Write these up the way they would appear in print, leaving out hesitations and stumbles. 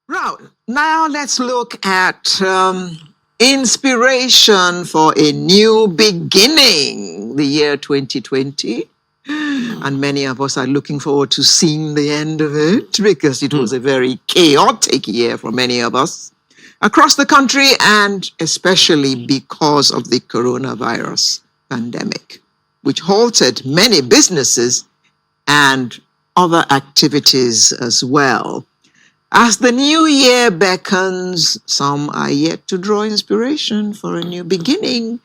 Right. Now let's look at inspiration for a new beginning, the year 2020. And many of us are looking forward to seeing the end of it because it was a very chaotic year for many of us across the country, and especially because of the coronavirus pandemic, which halted many businesses and other activities as well. As the new year beckons, some are yet to draw inspiration for a new beginning.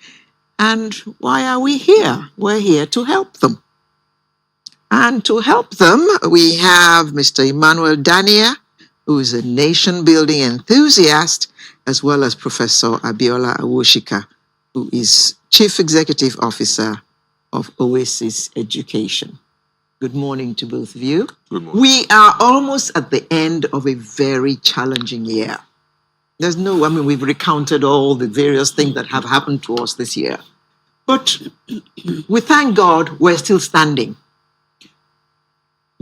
And why are we here? We're here to help them. And to help them, we have Mr. Emmanuel DANIA, who is a nation-building enthusiast, as well as Professor Abiola Awoshika, who is Chief Executive Officer of Oasis Education. Good morning to both of you. Good morning. We are almost at the end of a very challenging year. We've recounted all the various things that have happened to us this year. But we thank God we're still standing.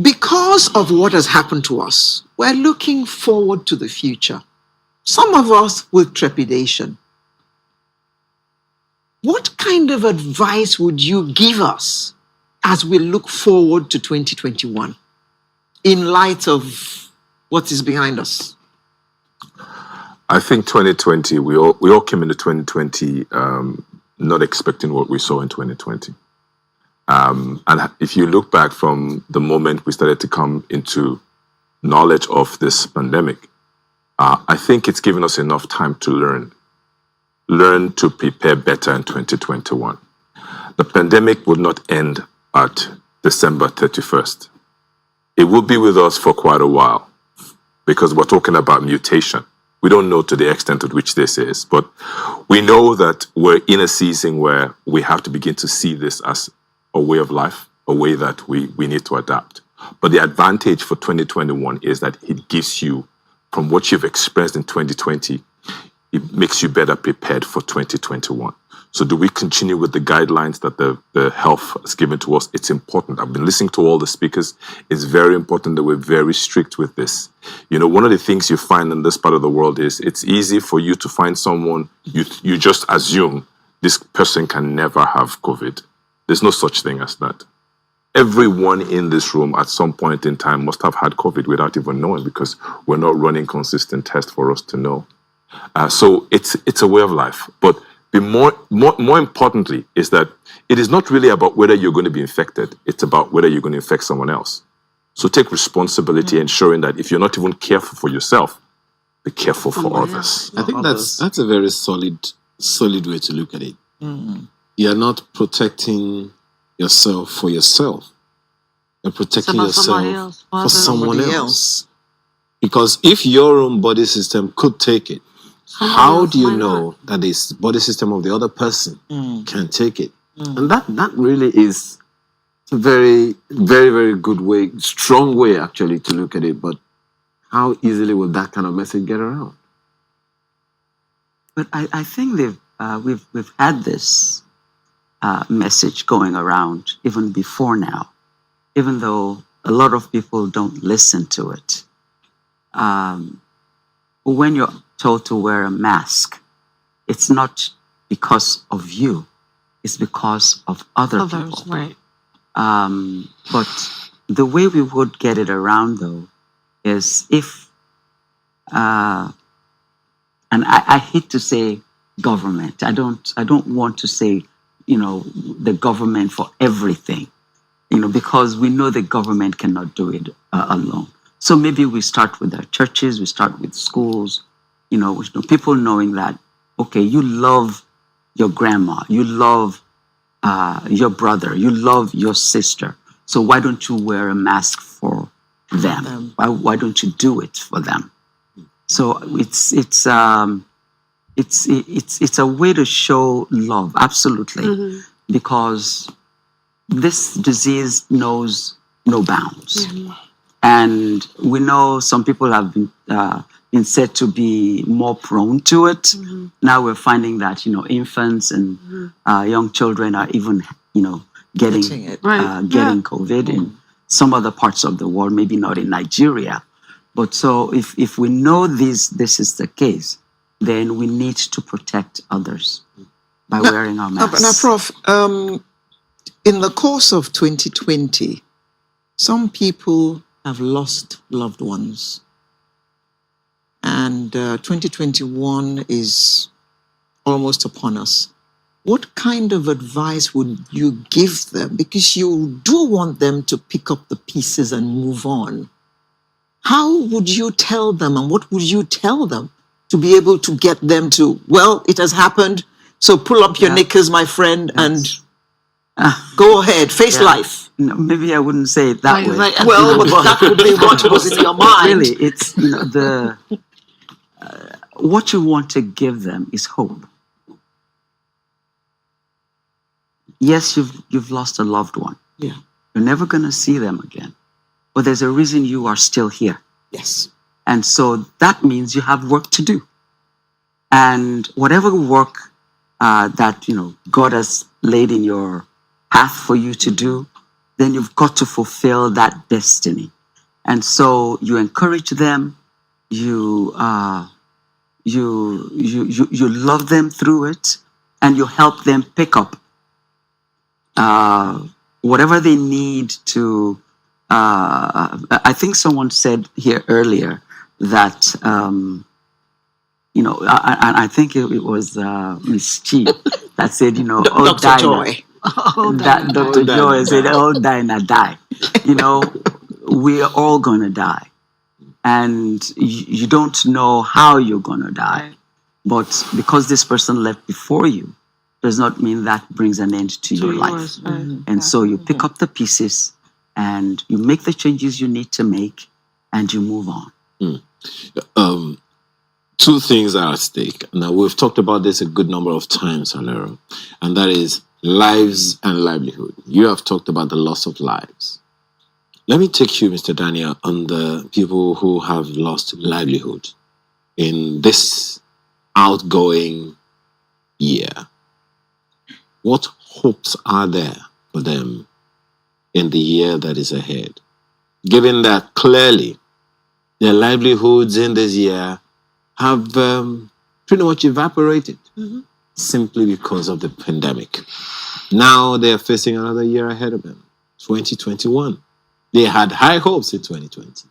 Because of what has happened to us, we're looking forward to the future. Some of us with trepidation. What kind of advice would you give us as we look forward to 2021 in light of what is behind us? I think 2020, we all came into 2020 not expecting what we saw in 2020. And if you look back from the moment we started to come into knowledge of this pandemic, I think it's given us enough time to learn to prepare better in 2021. The pandemic would not end at December 31st. It will be with us for quite a while because we're talking about mutation. We don't know to the extent at which this is, but we know that we're in a season where we have to begin to see this as a way of life, a way that we need to adapt. But the advantage for 2021 is that it gives you, from what you've experienced in 2020, it makes you better prepared for 2021. So do we continue with the guidelines that the health has given to us? It's important. I've been listening to all the speakers. It's very important that we're very strict with this. You know, one of the things you find in this part of the world is it's easy for you to find someone, you just assume this person can never have COVID. There's no such thing as that. Everyone in this room at some point in time must have had COVID without even knowing because we're not running consistent tests for us to know. So it's a way of life. But more importantly is that it is not really about whether you're going to be infected. It's about whether you're going to infect someone else. So take responsibility, ensuring that if you're not even careful for yourself, be careful for others. I think that's a very solid way to look at it. You're not protecting yourself for yourself. You're protecting yourself for someone else. Because if your own body system could take it, how do you know that the body system of the other person can take it? And that really is a very, very, very good way, strong way actually to look at it. But how easily will that kind of message get around? But I think we've had this message going around even before now, even though a lot of people don't listen to it. When you're told to wear a mask, it's not because of you, it's because of other people. Right. But the way we would get it around, though, is if, and I hate to say government. I don't want to say, the government for everything, because we know the government cannot do it alone. So maybe we start with our churches, we start with schools, people knowing that, okay, you love your grandma, you love your brother, you love your sister. So why don't you wear a mask for them? Why don't you do it for them? So it's a way to show love, absolutely, because this disease knows no bounds. And we know some people have been said to be more prone to it. Now we're finding that, infants and young children are even, getting COVID in some other parts of the world, maybe not in Nigeria. But so if we know this is the case, then we need to protect others by wearing our masks. Now, Prof, in the course of 2020, some people have lost loved ones. And 2021 is almost upon us. What kind of advice would you give them? Because you do want them to pick up the pieces and move on. How would you tell them, and what would you tell them to be able to get them to, well, it has happened, so pull up your knickers, my friend, and go ahead, face life? No, maybe I wouldn't say it that way. Well, but that would be what was in your mind. Really, it's what you want to give them is hope. Yes, you've lost a loved one. Yeah. You're never going to see them again. But there's a reason you are still here. Yes. And so that means you have work to do. And whatever work that God has laid in your path for you to do, then you've got to fulfill that destiny. And so you encourage them, you love them through it, and you help them pick up whatever they need to. I think someone said here earlier that, I think it was Miss Chi that said, Dr. Joy. Dr. Joy said, all Dinah die. We are all going to die. And you don't know how you're going to die. But because this person left before you, does not mean that brings an end to your life. And so you pick up the pieces and you make the changes you need to make and you move on. Two things are at stake. Now, we've talked about this a good number of times, Alero, and that is lives and livelihood. You have talked about the loss of lives. Let me take you, Mr. DANIA, on the people who have lost livelihood in this outgoing year. What hopes are there for them in the year that is ahead? Given that clearly their livelihoods in this year have pretty much evaporated simply because of the pandemic. Now they are facing another year ahead of them, 2021. They had high hopes in 2020.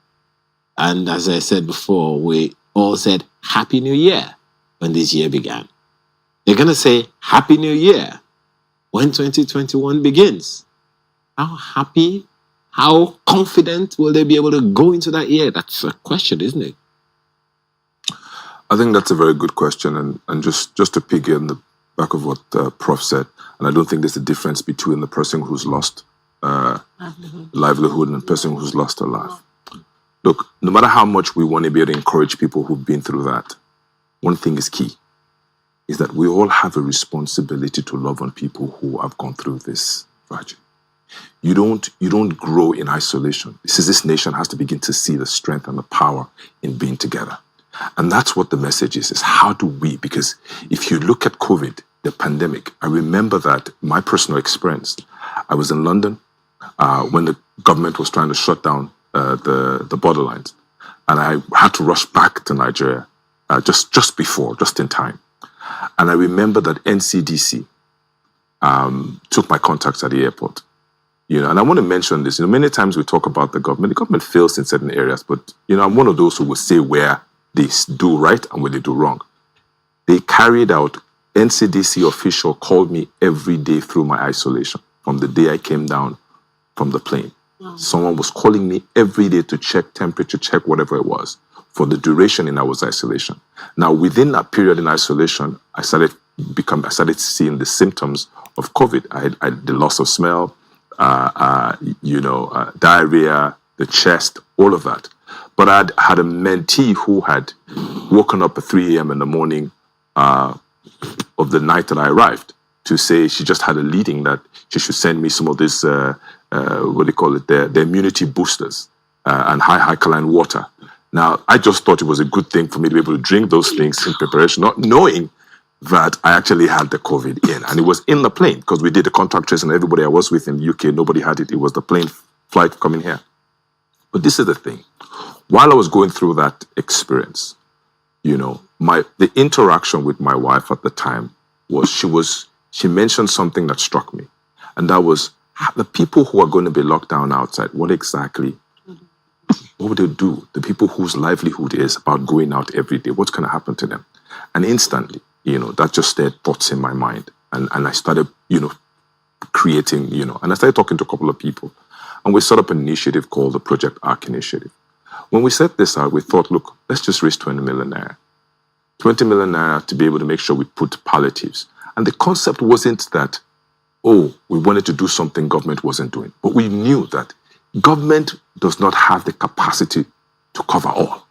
And as I said before, we all said Happy New Year when this year began. They're going to say Happy New Year when 2021 begins. How happy, how confident will they be able to go into that year? That's a question, isn't it? I think that's a very good question. And just to pig in the back of what Prof said, and I don't think there's a difference between the person who's lost livelihood and the person who's lost a life. Look, no matter how much we want to be able to encourage people who've been through that, one thing is key, is that we all have a responsibility to love on people who have gone through this tragedy. You don't grow in isolation. This nation has to begin to see the strength and the power in being together. And that's what the message is how do we, because if you look at COVID, the pandemic, I remember that my personal experience, I was in London when the government was trying to shut down the borderlines. And I had to rush back to Nigeria just in time. And I remember that NCDC took my contacts at the airport. And I want to mention this. Many times we talk about the government fails in certain areas, but I'm one of those who will say where they do right and where they do wrong. They carried out, NCDC official called me every day through my isolation, from the day I came down from the plane. Wow. Someone was calling me every day to check temperature, check whatever it was, for the duration in our isolation. Now, within that period in isolation, I started seeing the symptoms of COVID. I had the loss of smell, diarrhea, the chest, all of that. But I had a mentee who had woken up at 3 a.m. in the morning of the night that I arrived to say she just had a leading that she should send me some of this, the immunity boosters and high alkaline water. Now, I just thought it was a good thing for me to be able to drink those things in preparation, not knowing that I actually had the COVID in. And it was in the plane, because we did the contact tracing and everybody I was with in the UK, nobody had it. It was the plane flight coming here. But this is the thing. while I was going through that experience, you know, the interaction with my wife at the time was she mentioned something that struck me, and that was the people who are going to be locked down outside. What would they do? The people whose livelihood is about going out every day, what's going to happen to them? And instantly, you know, that just stirred thoughts in my mind, and I started, you know, creating, you know, and I started talking to a couple of people, and we set up an initiative called the Project Arc Initiative. When we set this out, we thought, look, let's just raise 20 million naira. 20 million naira to be able to make sure we put palliatives. And the concept wasn't that, oh, we wanted to do something government wasn't doing. But we knew that government does not have the capacity to cover all.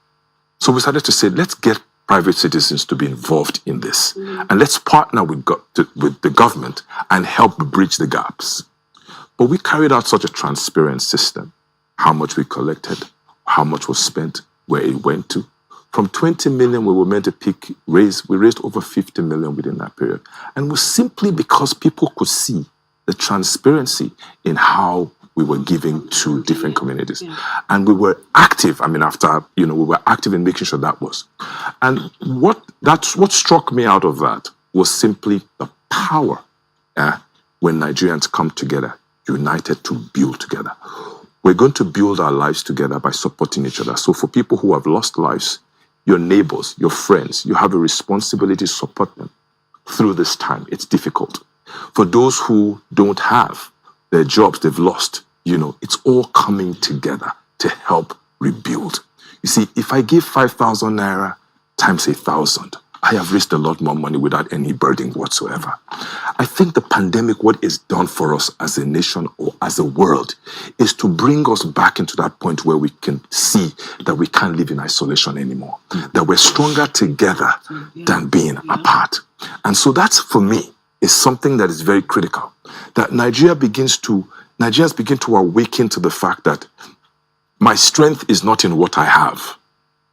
So we started to say, let's get private citizens to be involved in this. And let's partner with the government and help bridge the gaps. But we carried out such a transparent system. How much we collected, how much was spent, where it went to. From 20 million we were meant to we raised over 50 million within that period. And it was simply because people could see the transparency in how we were giving to different communities. And we were active. I mean, we were active in making sure that was. And what struck me out of that was simply the power when Nigerians come together, united to build together. We're going to build our lives together by supporting each other. So for people who have lost lives, your neighbors, your friends, you have a responsibility to support them through this time. It's difficult. For those who don't have their jobs, they've lost, you know, it's all coming together to help rebuild. You see, if I give 5,000 naira times 1,000, I have raised a lot more money without any burden whatsoever. I think the pandemic, what it's done for us as a nation or as a world, is to bring us back into that point where we can see that we can't live in isolation anymore, that we're stronger together than being apart. And so that's, for me, is something that is very critical, that Nigerians begin to awaken to the fact that my strength is not in what I have.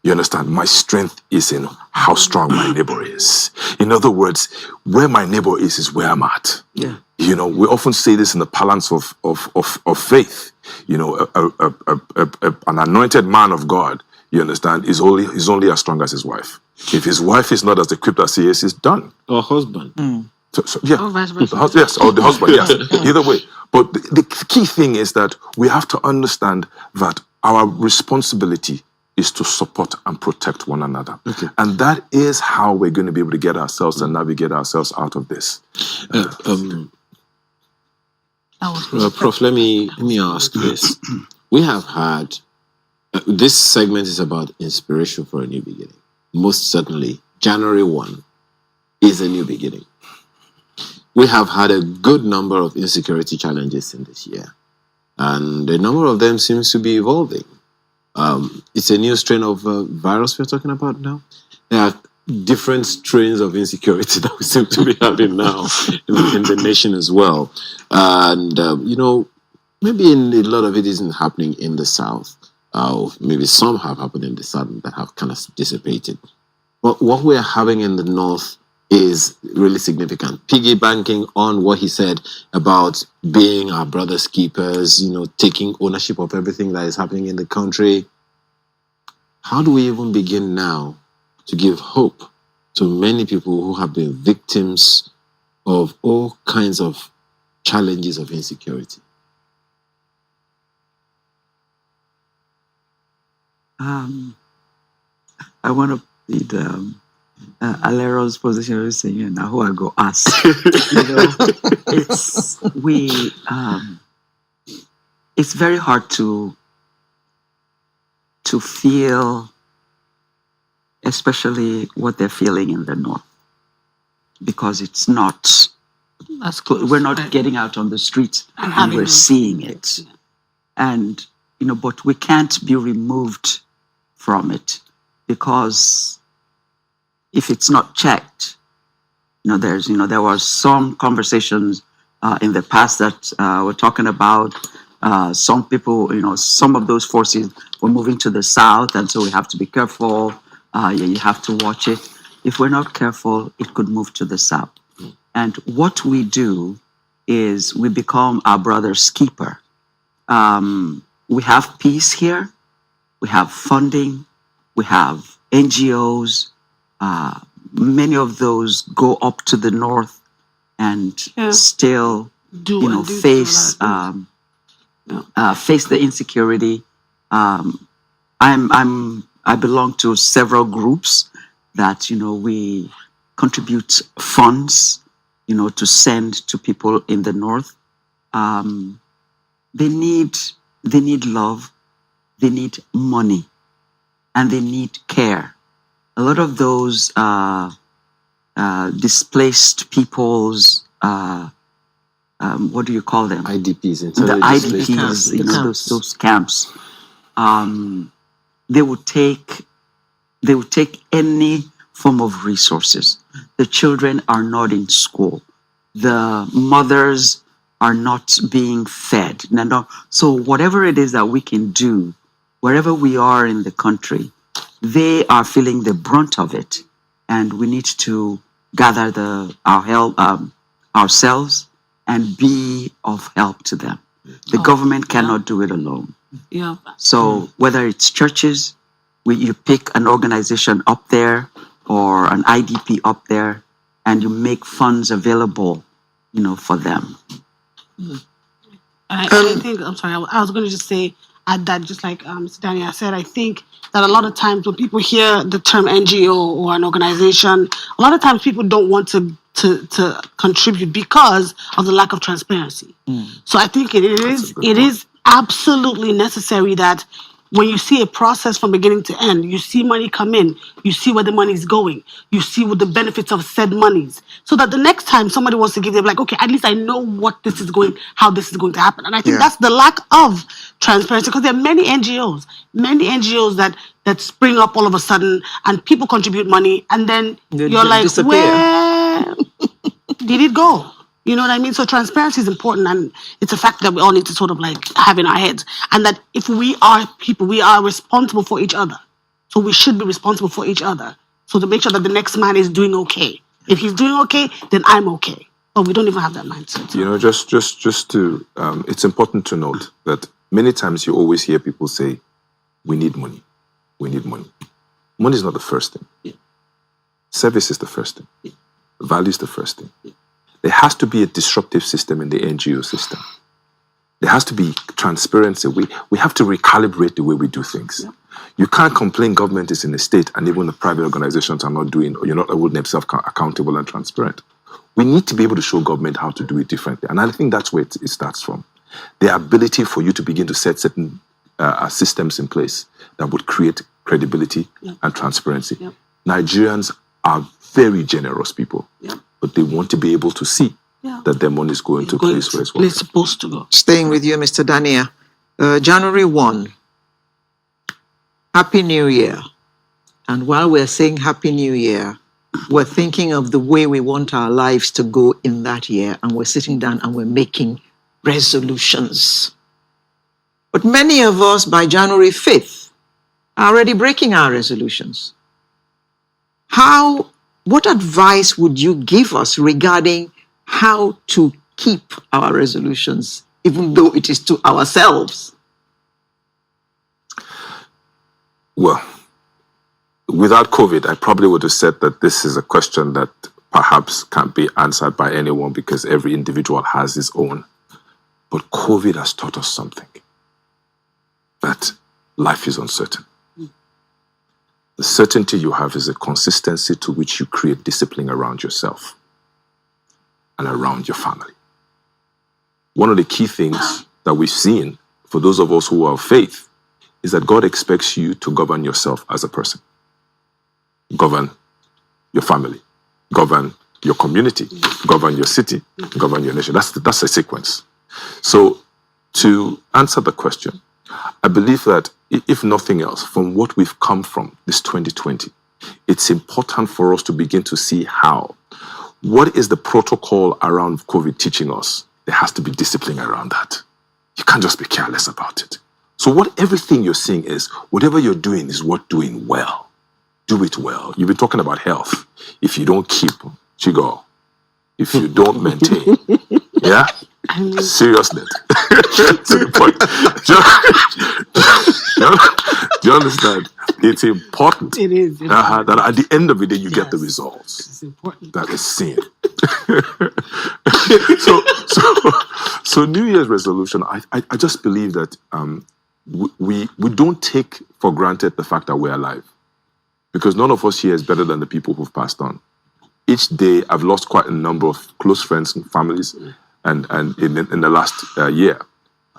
You understand? My strength is in how strong my neighbor is. In other words, where my neighbor is where I'm at. Yeah. You know, we often say this in the parlance of faith. You know, an anointed man of God, you understand, is only as strong as his wife. If his wife is not as equipped as he is, he's done. Or husband. Vice versa. Yes, or the husband, yes. Either way. But the key thing is that we have to understand that our responsibility is to support and protect one another. Okay. And that is how we're going to be able to get ourselves and navigate ourselves out of this. Prof, let me ask this. We have had, this segment is about inspiration for a new beginning. Most certainly, January 1 is a new beginning. We have had a good number of insecurity challenges in this year, and a number of them seems to be evolving. It's a new strain of virus we're talking about now. There are different strains of insecurity that we seem to be having now in the nation as well. And, you know, maybe a lot of it isn't happening in the South. Maybe some have happened in the South that have kind of dissipated. But what we're having in the North is really significant. Piggybacking on what he said about being our brother's keepers, you know, taking ownership of everything that is happening in the country. How do we even begin now to give hope to many people who have been victims of all kinds of challenges of insecurity? I want to lead Alero's position of saying, now who I go ask. You know, it's very hard to feel, especially what they're feeling in the North, because it's not, we're not getting out on the streets and we're seeing it. And, you know, but we can't be removed from it, because if it's not checked, there was some conversations in the past that we're talking about some people, some of those forces were moving to the south, and so we have to be careful. You have to watch it. If we're not careful, it could move to the south. And what we do is we become our brother's keeper. We have peace here, we have funding, we have NGOs. Many of those go up to the north and still, face face the insecurity. I belong to several groups that we contribute funds, to send to people in the north. They need love, they need money, and they need care. A lot of those displaced peoples, what do you call them? IDPs, The IDPs, those camps. They would take any form of resources. The children are not in school. The mothers are not being fed. So whatever it is that we can do, wherever we are in the country, they are feeling the brunt of it, and we need to gather our help ourselves and be of help to them. The government cannot do it alone. Yeah. So whether it's churches, you pick an organization up there or an IDP up there, and you make funds available, for them. I think, I'm sorry, I was going to just say, add that, just like Mr. DANIA said, I think that a lot of times when people hear the term NGO or an organization, a lot of times people don't want to contribute because of the lack of transparency. So I think it is absolutely necessary that when you see a process from beginning to end, you see money come in, you see where the money is going, you see what the benefits of said monies, so that the next time somebody wants to give, they're like, okay, at least I know how this is going to happen. And I think that's the lack of transparency, because there are many NGOs that spring up all of a sudden, and people contribute money, and then you're like, disappear. Where did it go? You know what I mean? So transparency is important, and it's a fact that we all need to sort of like have in our heads. And that if we are people, we are responsible for each other. So we should be responsible for each other. So to make sure that the next man is doing okay. If he's doing okay, then I'm okay. But we don't even have that mindset. So. Just to, it's important to note that many times you always hear people say, we need money. We need money. Money is not the first thing. Yeah. Service is the first thing. Yeah. Value is the first thing. Yeah. There has to be a disruptive system in the NGO system. There has to be transparency. We have to recalibrate the way we do things. Yeah. You can't complain government is in a state and even the private organizations are not doing, or you're not holding themselves accountable and transparent. We need to be able to show government how to do it differently. And I think that's where it starts from. The ability for you to begin to set certain systems in place that would create credibility and transparency. Yeah. Nigerians are very generous people. Yeah. But they want to be able to see that their money is going to a place where it's supposed to go. Staying with you, Mr. DANIA. January 1, Happy New Year. And while we're saying Happy New Year, we're thinking of the way we want our lives to go in that year. And we're sitting down and we're making resolutions. But many of us, by January 5th, are already breaking our resolutions. What advice would you give us regarding how to keep our resolutions, even though it is to ourselves? Well, without COVID, I probably would have said that this is a question that perhaps can't be answered by anyone because every individual has his own. But COVID has taught us something, that life is uncertain. The certainty you have is a consistency to which you create discipline around yourself and around your family. One of the key things that we've seen for those of us who are of faith is that God expects you to govern yourself as a person. Govern your family, govern your community, govern your city, govern your nation. That's a sequence. So to answer the question, I believe that if nothing else, from what we've come from this 2020, it's important for us to begin to see what is the protocol around COVID teaching us? There has to be discipline around that. You can't just be careless about it. So everything you're seeing is, whatever you're doing is worth doing well. Do it well. You've been talking about health. If you don't keep, chigo. If you don't maintain, seriously, to the point. Do you understand? It's important It is. that at the end of the day you get the results. It's important. That is sin. so New Year's resolution. I just believe that we don't take for granted the fact that we're alive, because none of us here is better than the people who've passed on. Each day, I've lost quite a number of close friends and families, and in the last year,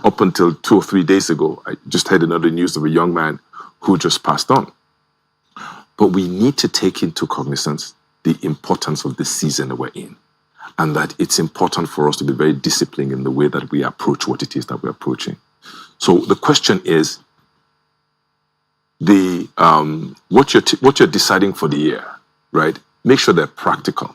up until 2 or 3 days ago, I just heard another news of a young man who just passed on. But we need to take into cognizance the importance of the season that we're in, and that it's important for us to be very disciplined in the way that we approach what it is that we're approaching. So the question is, what you're deciding for the year, right? Make sure they're practical.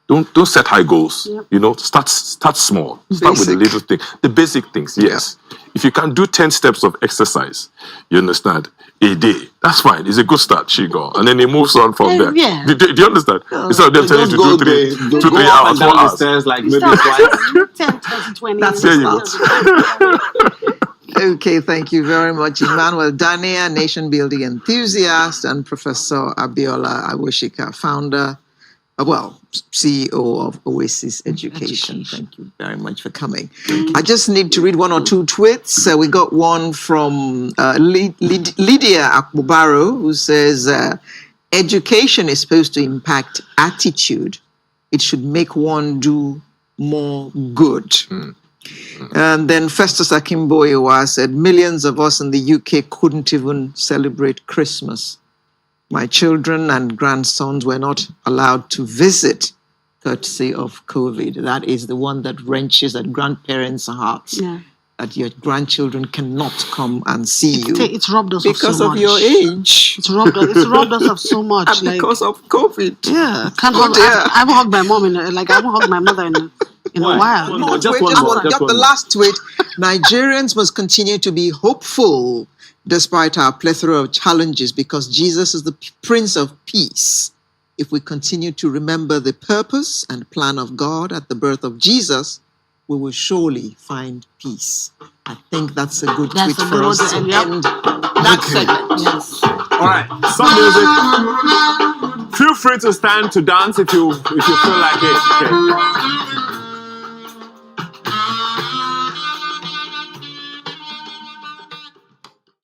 Don't set high goals. Yep. Start small. Start with the little thing, the basic things. Yes. Yeah. If you can do 10 steps of exercise, you understand, a day, that's fine. It's a good start, Shigo. And then it moves on from there. Yeah. Do you understand? Instead of them telling you to do 2-3 hours, 4 hours. Stairs like maybe twice. 10, 20, 20. There you go. Okay, thank you very much, Emmanuel, DANIA, nation building enthusiast, and Professor Abiola Awoshika, founder, CEO of Oasis Education. Thank you very much for coming. I just need to read 1 or 2 tweets. We got one from Lydia Akbubaro, who says, education is supposed to impact attitude. It should make one do more good. And then Festus Akimboyewa said, millions of us in the UK couldn't even celebrate Christmas. My children and grandsons were not allowed to visit, courtesy of COVID. That is the one that wrenches at grandparents' hearts. Yeah. That your grandchildren cannot come and see you. It's robbed us because of so much. Your age. It's robbed us of so much. And because of COVID. Yeah. I haven't hugged my mom I haven't hugged my mother in a while. No, just the last tweet. Nigerians must continue to be hopeful despite our plethora of challenges, because Jesus is the Prince of Peace. If we continue to remember the purpose and plan of God at the birth of Jesus, we will surely find peace. I think that's a good tweet for us to end that segment. Yes. All right, some music. Feel free to stand to dance if you feel like it. Okay.